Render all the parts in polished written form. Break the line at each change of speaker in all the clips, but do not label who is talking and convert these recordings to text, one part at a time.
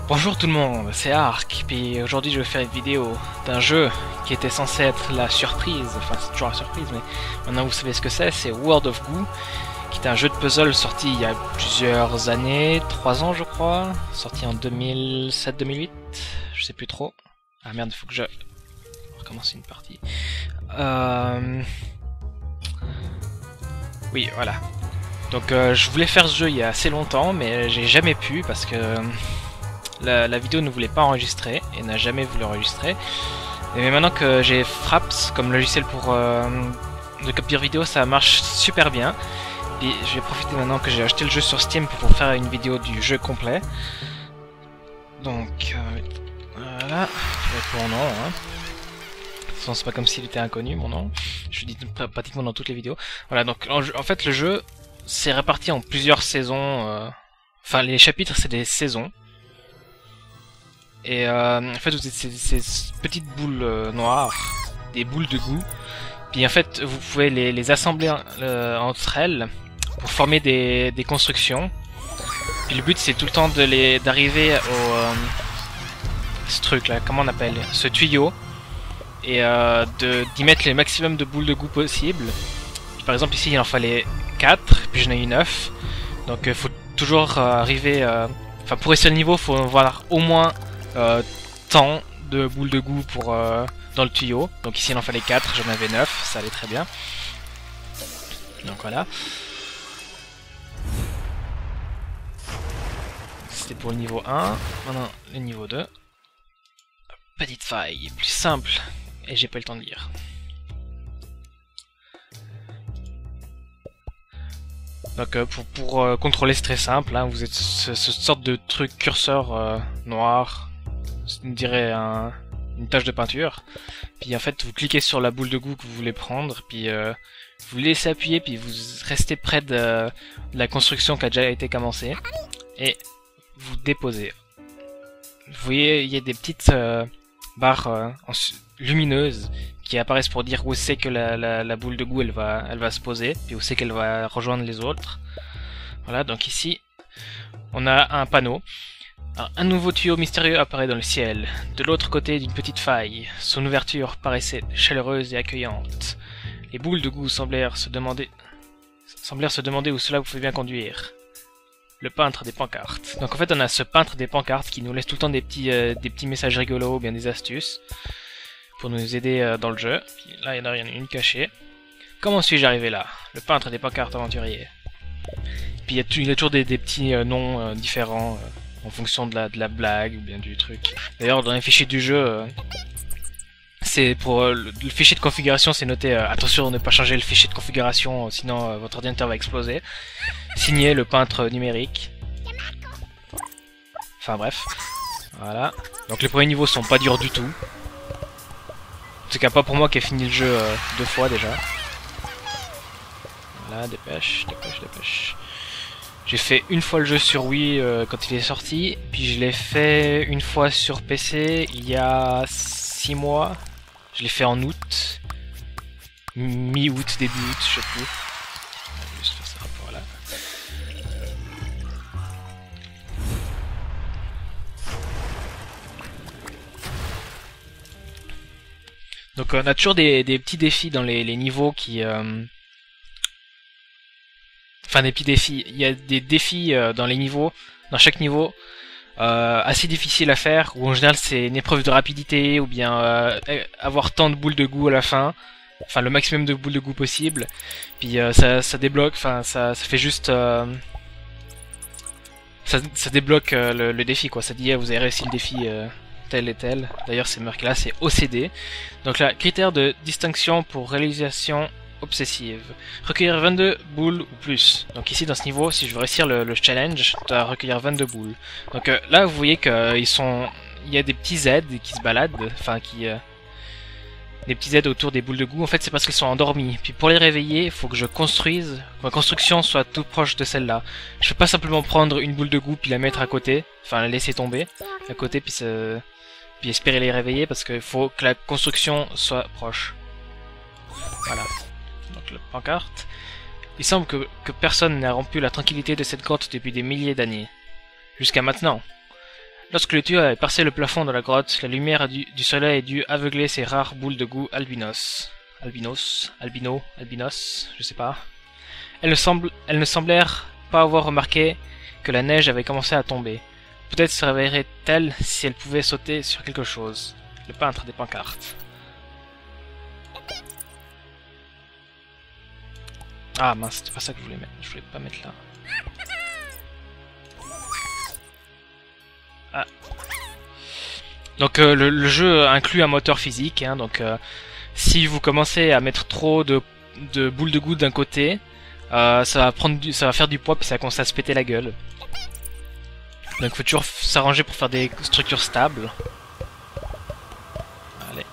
Bonjour tout le monde, c'est Ark, puis aujourd'hui je vais faire une vidéo d'un jeu qui était censé être la surprise, enfin c'est toujours la surprise, mais maintenant vous savez ce que c'est World of Goo, qui est un jeu de puzzle sorti il y a plusieurs années, 3 ans je crois, sorti en 2007-2008, je sais plus trop. Ah merde, il faut que je recommence une partie. Oui, voilà. Donc je voulais faire ce jeu il y a assez longtemps, mais j'ai jamais pu parce que la vidéo ne voulait pas enregistrer et n'a jamais voulu enregistrer. Mais maintenant que j'ai Fraps comme logiciel pour de capture vidéo, ça marche super bien. Et je vais profiter maintenant que j'ai acheté le jeu sur Steam pour faire une vidéo du jeu complet. Donc voilà, je vais pour mon nom. Hein. De toute façon, c'est pas comme s'il était inconnu mon nom. Je le dis pratiquement dans toutes les vidéos. Voilà, donc en fait le jeu c'est réparti en plusieurs saisons. Enfin, les chapitres c'est des saisons. Et en fait, vous êtes ces petites boules noires, des boules de goût. Puis en fait, vous pouvez les assembler entre elles pour former des constructions. Puis le but, c'est tout le temps d'arriver au ce truc là, comment on appelle, ce tuyau, et d'y mettre le maximum de boules de goût possible. Puis, par exemple, ici, il en fallait 4, puis j'en ai eu 9. Donc, il faut toujours arriver. Enfin, pour réussir le niveau, il faut avoir au moins tant de boules de goût pour dans le tuyau. Donc ici il en fallait 4, j'en avais 9, ça allait très bien. Donc voilà. C'était pour le niveau 1. Maintenant le niveau 2. Petite faille, plus simple. Et j'ai pas eu le temps de lire. Donc pour contrôler, c'est très simple. Hein. Vous êtes ce sorte de truc curseur noir. On dirait une tache de peinture. Puis en fait, vous cliquez sur la boule de goût que vous voulez prendre, puis vous laissez appuyer, puis vous restez près de la construction qui a déjà été commencée, et vous déposez. Vous voyez, il y a des petites barres lumineuses qui apparaissent pour dire où c'est que la boule de goût elle va se poser, puis où c'est qu'elle va rejoindre les autres. Voilà, donc ici, on a un panneau. Alors, un nouveau tuyau mystérieux apparaît dans le ciel, de l'autre côté d'une petite faille. Son ouverture paraissait chaleureuse et accueillante. Les boules de goût semblèrent se demander où cela pouvait bien conduire. Le peintre des pancartes. Donc en fait on a ce peintre des pancartes qui nous laisse tout le temps des petits messages rigolos ou bien des astuces pour nous aider dans le jeu. Puis là il y en a une cachée. Comment suis-je arrivé là? Le peintre des pancartes aventurier. Puis il y a toujours des petits noms différents. En fonction de la blague ou bien du truc. D'ailleurs, dans les fichiers du jeu, c'est pour le fichier de configuration, c'est noté attention de ne pas changer le fichier de configuration, sinon votre ordinateur va exploser. Signé le peintre numérique. Enfin bref, voilà. Donc les premiers niveaux sont pas durs du tout. En tout cas, pas pour moi qui ai fini le jeu 2 fois déjà. Voilà, dépêche, dépêche, dépêche. J'ai fait une fois le jeu sur Wii quand il est sorti, puis je l'ai fait une fois sur PC il y a 6 mois. Je l'ai fait en août, mi-août, début août, je sais plus. On va juste faire ça, voilà. Donc on a toujours des petits défis dans les niveaux qui... Enfin des petits défis, il y a des défis dans les niveaux, dans chaque niveau, assez difficiles à faire, où en général c'est une épreuve de rapidité, ou bien avoir tant de boules de goût à la fin, enfin le maximum de boules de goût possible, puis ça débloque, enfin ça fait juste... ça débloque le défi quoi, ça dit vous avez réussi le défi tel et tel, d'ailleurs c'est marqué là, c'est OCD, donc là, critère de distinction pour réalisation obsessive. Recueillir 22 boules ou plus. Donc ici dans ce niveau, si je veux réussir le challenge, je dois recueillir 22 boules. Donc là vous voyez qu'il y a des petits aides qui se baladent, enfin des petits aides autour des boules de goût. En fait c'est parce qu'elles sont endormies. Puis pour les réveiller, il faut que je construise, que ma construction soit tout proche de celle-là. Je peux pas simplement prendre une boule de goût puis la mettre à côté, enfin la laisser tomber à côté puis espérer les réveiller parce qu'il faut que la construction soit proche. Voilà. Donc la pancarte. Il semble que personne n'a rompu la tranquillité de cette grotte depuis des milliers d'années. Jusqu'à maintenant. Lorsque le tuyau avait percé le plafond de la grotte, la lumière du soleil a dû aveugler ces rares boules de goût albinos. Albinos, je sais pas. Elles ne semblèrent pas avoir remarqué que la neige avait commencé à tomber. Peut-être se réveillerait-elle si elle pouvait sauter sur quelque chose. Le peintre des pancartes. Ah mince, c'était pas ça que je voulais mettre. Je voulais pas mettre là. Ah. Donc le jeu inclut un moteur physique, hein, donc si vous commencez à mettre trop de boules de goutte d'un côté, ça va faire du poids puis ça va commencer à se péter la gueule. Donc faut toujours s'arranger pour faire des structures stables. Allez.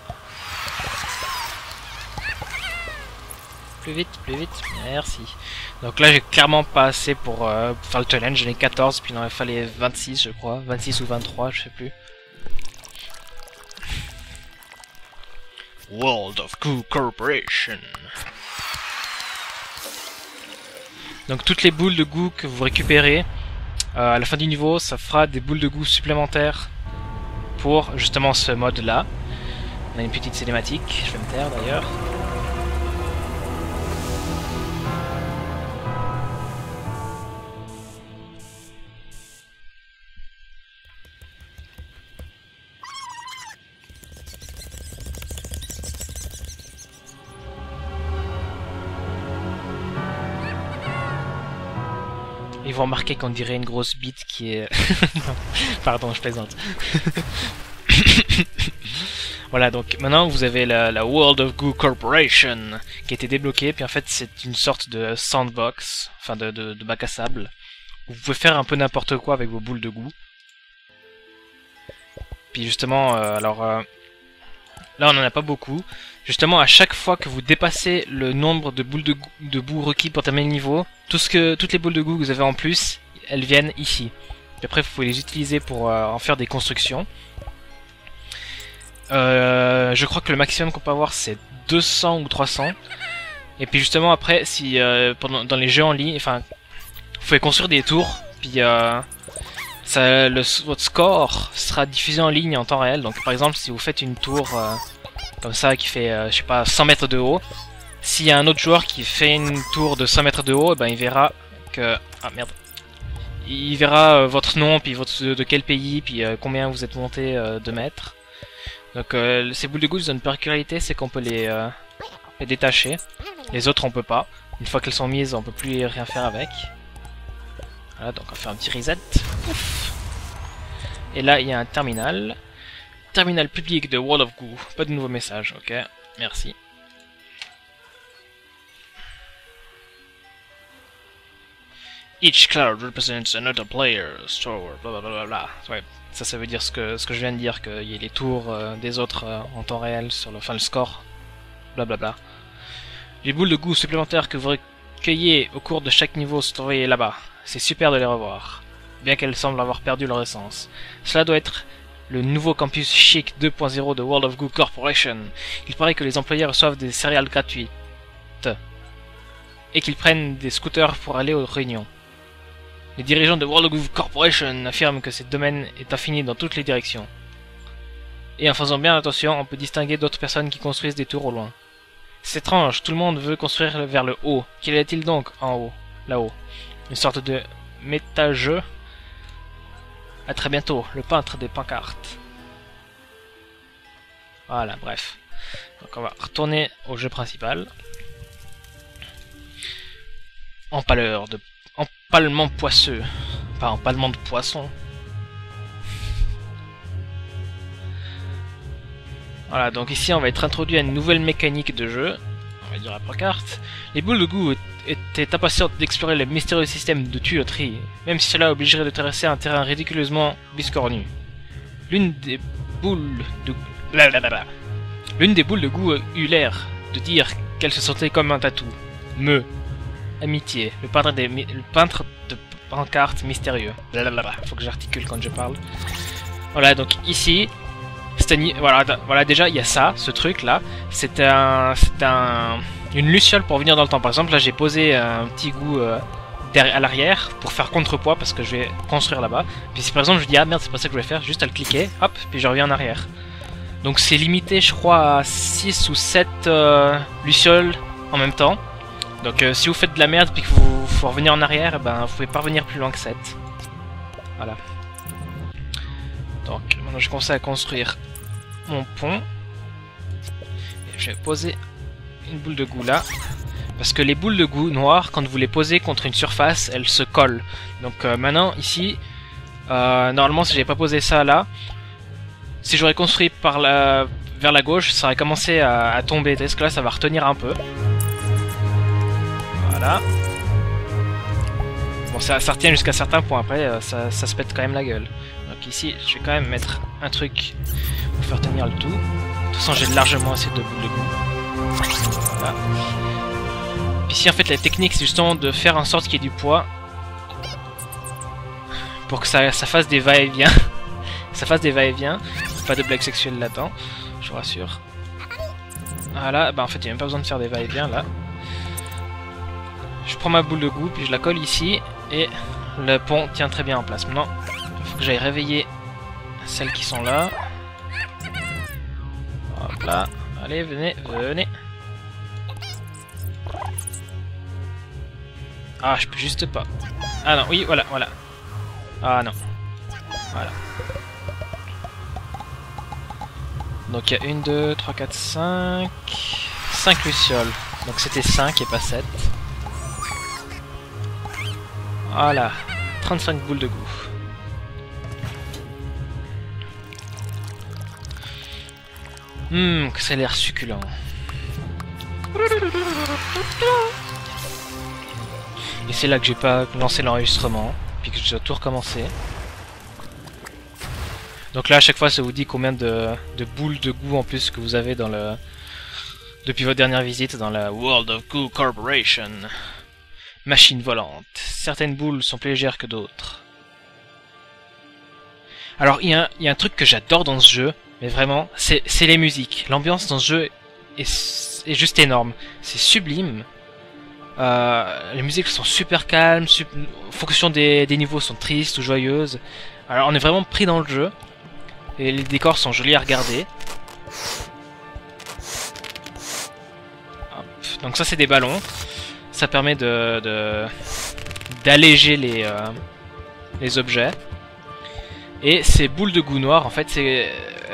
Plus vite, merci. Donc là j'ai clairement pas assez pour faire le challenge, j'en ai 14, puis il en fallait 26 je crois, 26 ou 23, je sais plus. World of Goo Corporation. Donc toutes les boules de goût que vous récupérez à la fin du niveau, ça fera des boules de goût supplémentaires pour justement ce mode là. On a une petite cinématique, je vais me taire d'ailleurs. Ils vont remarquer qu'on dirait une grosse bite qui est... Pardon, je plaisante. Voilà, donc maintenant vous avez la World of Goo Corporation qui a été débloquée, puis en fait c'est une sorte de sandbox, enfin de bac à sable, où vous pouvez faire un peu n'importe quoi avec vos boules de goût. Puis justement, là on en a pas beaucoup. Justement, à chaque fois que vous dépassez le nombre de boules de boue requis pour terminer le niveau, toutes les boules de goût que vous avez en plus, elles viennent ici. Puis après, vous pouvez les utiliser pour en faire des constructions. Je crois que le maximum qu'on peut avoir, c'est 200 ou 300. Et puis justement, après, si dans les jeux en ligne, enfin, vous pouvez construire des tours, puis votre score sera diffusé en ligne en temps réel. Donc par exemple, si vous faites une tour... comme ça, qui fait, je sais pas, 100 mètres de haut. S'il y a un autre joueur qui fait une tour de 100 mètres de haut, ben il verra que... Ah merde. Il verra votre nom, puis de quel pays, puis combien vous êtes monté de mètres. Donc ces boules de goût ont une particularité, c'est qu'on peut les détacher. Les autres on peut pas. Une fois qu'elles sont mises, on peut plus rien faire avec. Voilà, donc on va faire un petit reset. Ouf. Et là, il y a un terminal. Terminal public de World of Goo. Pas de nouveaux messages, ok. Merci. Each cloud represents another player, store, blablabla. Ouais, ça veut dire ce que je viens de dire, qu'il y a les tours des autres en temps réel sur le score, blablabla. Les boules de goût supplémentaires que vous recueillez au cours de chaque niveau se trouvent là-bas. C'est super de les revoir, bien qu'elles semblent avoir perdu leur essence. Cela doit être le nouveau campus chic 2.0 de World of Goo Corporation. Il paraît que les employés reçoivent des céréales gratuites et qu'ils prennent des scooters pour aller aux réunions. Les dirigeants de World of Goo Corporation affirment que ce domaine est infini dans toutes les directions. Et en faisant bien attention, on peut distinguer d'autres personnes qui construisent des tours au loin. C'est étrange, tout le monde veut construire vers le haut. Quel est-il donc en haut, là-haut? Une sorte de méta-jeu. À très bientôt, le peintre des pancartes. Voilà, bref. Donc on va retourner au jeu principal. Empalement poisseux. Pas empalement de poisson. Voilà, donc ici on va être introduit à une nouvelle mécanique de jeu. On va dire la pancarte. Les boules de goût étaient impatientes d'explorer le mystérieux système de tuyauterie, même si cela obligerait de traverser un terrain ridiculeusement biscornu. L'une des boules de goût eut l'air de dire qu'elle se sentait comme un tatou. Amitié, le peintre de pancarte mystérieux. Faut que j'articule quand je parle. Voilà, donc ici, voilà déjà il y a ça, ce truc là. C'est une luciole pour venir dans le temps. Par exemple, là j'ai posé un petit goût à l'arrière pour faire contrepoids parce que je vais construire là-bas. Puis si par exemple je dis ah merde c'est pas ça que je vais faire, juste à le cliquer, hop, puis je reviens en arrière. Donc c'est limité je crois à 6 ou 7 lucioles en même temps. Donc si vous faites de la merde puis que vous faut revenir en arrière, ben vous pouvez pas revenir plus loin que 7. Voilà. Donc maintenant je commence à construire mon pont. Et je vais poser une boule de goût là. Parce que les boules de goût noires, quand vous les posez contre une surface, elles se collent. Donc maintenant, ici, normalement si j'avais pas posé ça là, si j'aurais construit par vers la gauche, ça aurait commencé à tomber. Est-ce que là, ça va retenir un peu. Voilà. Bon, ça retient jusqu'à certains points. Après, ça se pète quand même la gueule. Donc ici, je vais quand même mettre un truc pour faire tenir le tout. De toute façon, j'ai largement assez de boules de goût. Voilà. Ici en fait la technique c'est justement de faire en sorte qu'il y ait du poids pour que ça fasse des va-et-vient. Ça fasse des va-et-vient. Pas de blague sexuelle là-dedans, je vous rassure. Voilà, bah en fait il n'y a même pas besoin de faire des va-et-vient là. Je prends ma boule de goût puis je la colle ici et le pont tient très bien en place. Maintenant il faut que j'aille réveiller celles qui sont là. Hop là, allez venez, venez. Ah, je peux juste pas. Ah non, oui, voilà, voilà. Ah non. Voilà. Donc il y a 1, 2, 3, 4, 5... 5 lucioles. Donc c'était 5 et pas 7. Voilà. 35 boules de goût. Que ça a l'air succulent. Et c'est là que j'ai pas lancé l'enregistrement, puis que je dois tout recommencer. Donc là à chaque fois ça vous dit combien de boules de goût en plus que vous avez dans le... depuis votre dernière visite dans la World of Goo Corporation. Machine volante. Certaines boules sont plus légères que d'autres. Alors il y a un truc que j'adore dans ce jeu, mais vraiment, c'est les musiques. L'ambiance dans ce jeu est juste énorme. C'est sublime. Les musiques sont super calmes, en fonction des niveaux sont tristes ou joyeuses. Alors on est vraiment pris dans le jeu. Et les décors sont jolis à regarder. Hop. Donc ça c'est des ballons. Ça permet d'alléger les objets. Et ces boules de goût noir en fait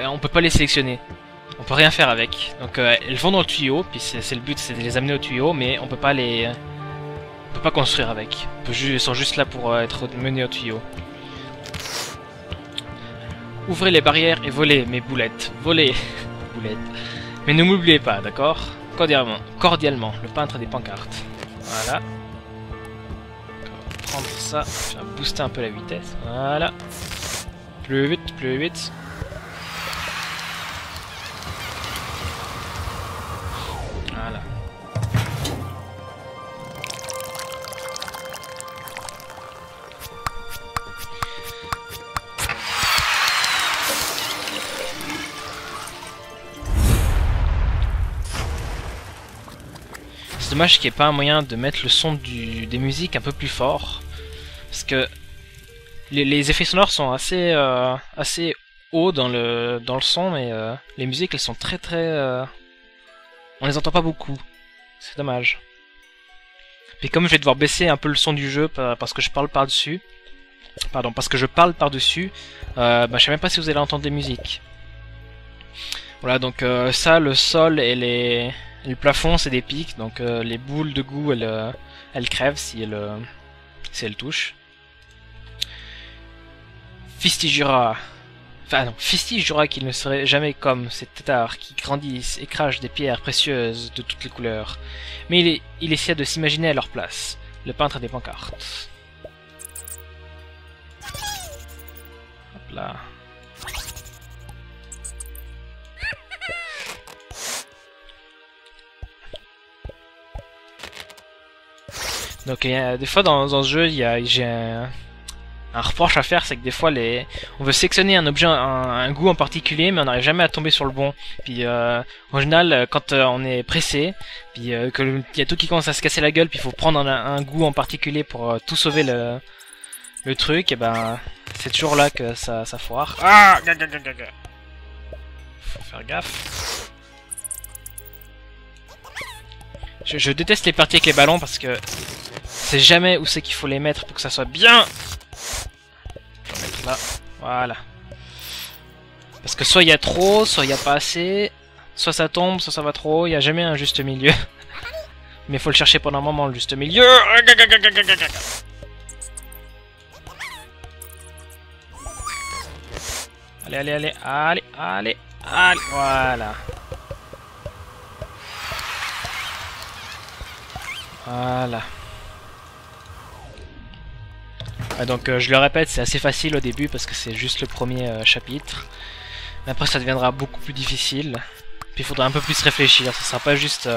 on peut pas les sélectionner. On peut rien faire avec. Donc elles vont dans le tuyau, puis c'est le but, c'est de les amener au tuyau, mais on peut pas construire avec. Elles sont juste là pour être menées au tuyau. Ouvrez les barrières et volez mes boulettes. Volez boulettes. Mais ne m'oubliez pas, d'accord? Cordialement, le peintre des pancartes. Voilà. On va prendre ça, je vais booster un peu la vitesse. Voilà. Plus vite, plus vite. Voilà. C'est dommage qu'il n'y ait pas un moyen de mettre le son des musiques un peu plus fort. Parce que les effets sonores sont assez hauts dans le son, mais les musiques elles sont très on les entend pas beaucoup. C'est dommage. Puis comme je vais devoir baisser un peu le son du jeu parce que je parle par-dessus. Pardon, parce que je parle par-dessus, je sais même pas si vous allez entendre des musiques. Voilà, donc ça, le sol et le plafond, c'est des pics. Donc les boules de goût, elles crèvent si elles touchent. Fistigera. Enfin non, Fistigera qu'il ne serait jamais comme ces têtards qui grandissent et crachent des pierres précieuses de toutes les couleurs. Mais il essaie de s'imaginer à leur place, le peintre des pancartes. Hop là. Donc des fois dans ce jeu, j'ai un reproche à faire, c'est que des fois on veut sélectionner un objet, un goût en particulier, mais on n'arrive jamais à tomber sur le bon. Puis en général, quand on est pressé, puis que y a tout qui commence à se casser la gueule, puis il faut prendre un goût en particulier pour tout sauver le truc, et ben c'est toujours là que ça foire. Ah, faut faire gaffe. Je déteste les parties avec les ballons parce que c'est jamais où c'est qu'il faut les mettre pour que ça soit bien. Je vais mettre là, voilà. Parce que soit il y a trop, soit il y a pas assez, soit ça tombe, soit ça va trop haut, il y a jamais un juste milieu. Mais faut le chercher pendant un moment, le juste milieu. Allez, allez, allez, allez, allez, allez, voilà. Voilà. Donc je le répète, c'est assez facile au début parce que c'est juste le premier chapitre. Mais après ça deviendra beaucoup plus difficile. Puis il faudra un peu plus réfléchir, ça sera pas juste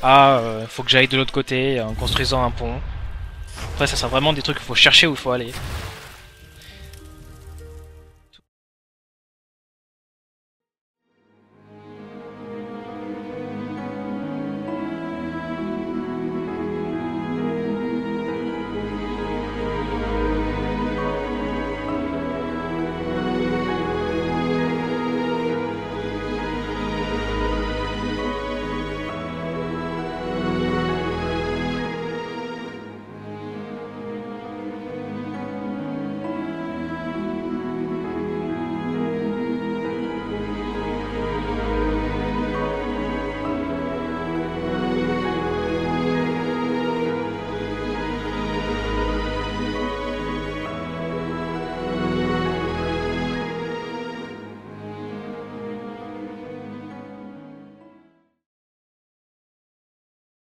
faut que j'aille de l'autre côté en construisant un pont. Après ça sera vraiment des trucs qu'il faut chercher où il faut aller.